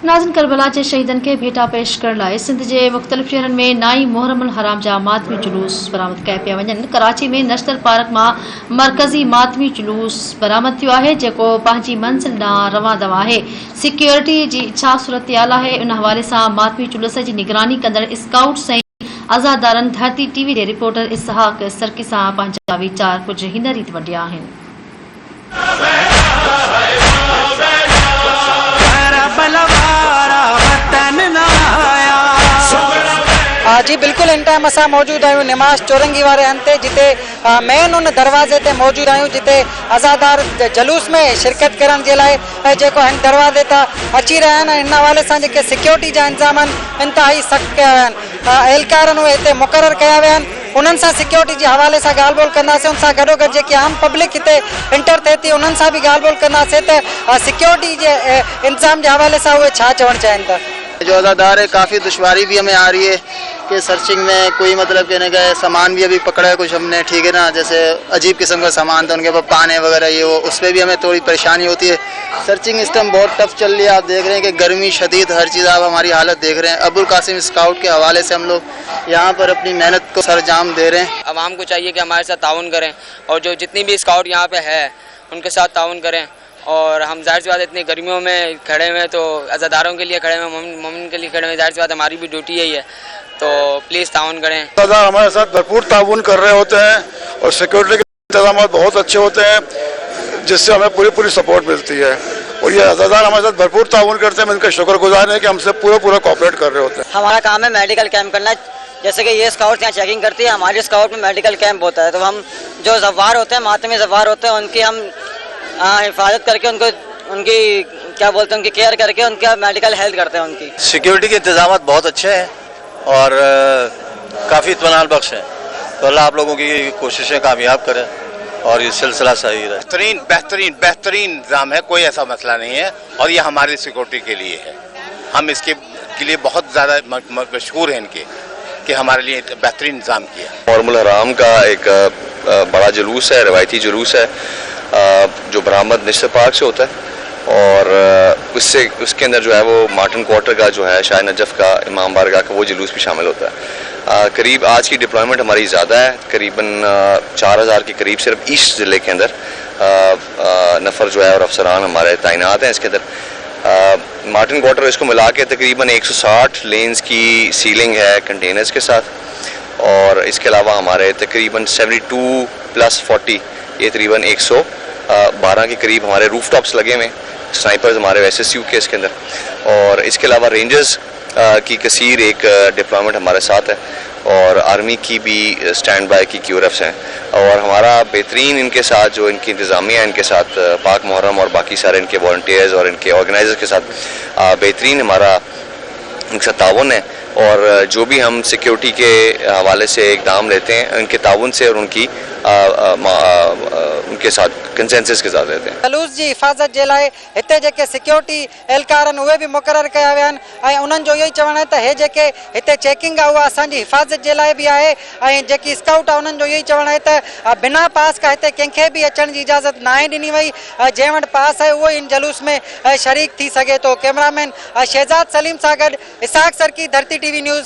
नाज़िन Karbala के शहीदन के भेटा पेश करण लाइ सिंध के मुख़्तलिफ़ शहरन में नाई मुहर्रमुल हराम जा मातमी जुलूस बरामद कया पिया वञनि। कराची में नेशनल पार्क मां मरकज़ी मातमी जुलूस बरामद थियो आहे जेको पंहिंजी मंज़िल ॾांहुं रवां आहे। सिक्योरिटी जी छा सूरतयाल आहे, उन हवाले सां मातमी जुलूस जी निगरानी कंदड़ स्काउट सईं आज़ादारनि धरती टीवी जे रिपोर्टर इसहाक सरकी सां पंहिंजा वीचार कुझु हिन रीति वंडिया आहिनि। जी बिल्कुल इन टाइम असां मौजूद आहियूं निमाज़ चौरंगी वारे हंधि जिते मेन उन दरवाज़े ते मौजूद आहियूं जिते आज़ादार जलूस में शिरकत करण जे लाइ जेको हिन दरवाज़े तां अची रहिया आहिनि। इन हवाले सां जेके सिक्योरिटी जा इंतज़ाम आहिनि इंतिहाई सख़्तु कया विया आहिनि। एहलकारनि उहे हिते मुक़ररु कया विया आहिनि। उन्हनि सां सिक्योरिटी जे हवाले सां ॻाल्हि ॿोल कंदासीं। उन सां गॾोगॾु जेकी आम पब्लिक हिते इंटर थिए थी उन्हनि सां बि ॻाल्हि ॿोल कंदासीं त सिक्योरिटी जे इंतज़ाम जे हवाले सां उहे छा चवणु चाहिनि था। जो आज़ादार है काफ़ी दुश्वारी भी हमें आ रही है कि सर्चिंग में कोई मतलब कहने का सामान भी अभी पकड़ा है कुछ हमने, ठीक है ना, जैसे अजीब किस्म का सामान था उनके पास पाने वगैरह ये वो, उस पर भी हमें थोड़ी परेशानी होती है। सर्चिंग इस टाइम बहुत टफ चल रही है। आप देख रहे हैं कि गर्मी शदीद, हर चीज़ आप हमारी हालत देख रहे हैं। अबुल कासिम स्काउट के हवाले से हम लोग यहाँ पर अपनी मेहनत को सरजाम दे रहे हैं। आवाम को चाहिए कि हमारे साथ ताउन करें और जो जितनी भी स्काउट यहाँ पे है उनके साथ ताउन करें। और हम जाहिर सी बात इतनी गर्मियों में खड़े हुए तो आज़ादारों के लिए खड़े हुए, मोमिन के लिए खड़े हुए, जाहिर सी बात हमारी भी ड्यूटी यही है, तो प्लीज़ ताउन करें। आज़ादार हमारे साथ भरपूर ताउन कर रहे होते हैं और सिक्योरिटी के इंतजाम बहुत अच्छे होते हैं जिससे हमें पूरी सपोर्ट मिलती है और ये आज़ादार हमारे साथ भरपूर ताउन करते हैं। इनका शुक्रगुजार है कि हमसे पूरा कॉपरेट कर रहे होते हैं। हमारा काम है मेडिकल कैंप करना। जैसे कि ये स्काउट यहाँ चेकिंग करती है, हमारी स्काउट में मेडिकल कैंप होता है, तो हम जो ज़वार होते हैं, मातमी ज़वार होते हैं, उनकी हम हिफाजत करके उनकी क्या बोलते हैं उनकी केयर करके उनका मेडिकल हेल्थ करते हैं। उनकी सिक्योरिटी के इंतजाम बहुत अच्छे हैं और काफ़ी इत्मीनान बख्श हैं, तो अल्लाह आप लोगों की कोशिशें कामयाब करे और ये सिलसिला सही रहे। बेहतरीन इंतजाम है, कोई ऐसा मसला नहीं है और ये हमारी सिक्योरिटी के लिए है। हम इसके लिए बहुत ज़्यादा मशहूर हैं इनके कि हमारे लिए बेहतरीन इंतजाम किया। मुहर्रमुल हराम का एक बड़ा जुलूस है, रवायती जुलूस है जो बरामद नेशनल पार्क से होता है और उसके अंदर जो है वो मार्टिन क्वार्टर का जो है शाह नजफ का इमाम बारगाह का वो जुलूस भी शामिल होता है। करीब आज की डिप्लॉयमेंट हमारी ज़्यादा है, करीबन 4000 के करीब सिर्फ ईस्ट ज़िले के अंदर नफ़र जो है और अफसरान हमारे तैनात हैं इसके अंदर। मार्टिन क्वार्टर इसको मिला के तकरीबन 160 लेन्स की सीलिंग है कंटेनर्स के साथ और इसके अलावा हमारे तकरीबन 72 + 40 ये तकरीबन 112 के करीब हमारे रूफ टॉप्स लगे हुए, स्नाइपर्स हमारे SSU के इसके अंदर और इसके अलावा रेंजर्स की कसीर एक डिप्लॉयमेंट हमारे साथ है और आर्मी की भी स्टैंड बाय की QRFs हैं और हमारा बेहतरीन इनके साथ जो इनकी इंतज़ामिया इनके साथ पाक मुहर्रम और बाकी सारे इनके वॉलंटियर्स और इनके ऑर्गेनाइजर्स के साथ बेहतरीन हमारा इनके साथ ताउन है और जो भी हम सिक्योरिटी के हवाले से इक़दाम लेते हैं उनके ताउन से और उनके साथ कंसेंसस के साथ रहते हैं। जलूस जी हिफ़ाज़त जे लाइ हिते जेके सिक्योरिटी एहलकारनि उहे बि मुक़ररु कया विया आहिनि ऐं उन्हनि जो इहो ई चवणु आहे त हे जेके हिते चेकिंग आहे उहा असांजी हिफ़ाज़त जे लाइ बि आहे ऐं जेकी स्काउट आहे उन्हनि जो इहो ई चवणु आहे त बिना पास खां हिते कंहिंखे बि अचण जी इजाज़त न आहे ॾिनी वई। जंहिं वटि पास आहे उहो इन जलूस में शरीक थी सघे थो। कैमरामैन शहज़ाद सलीम सां गॾु इसहाक सरकी, धरती TV न्यूज़।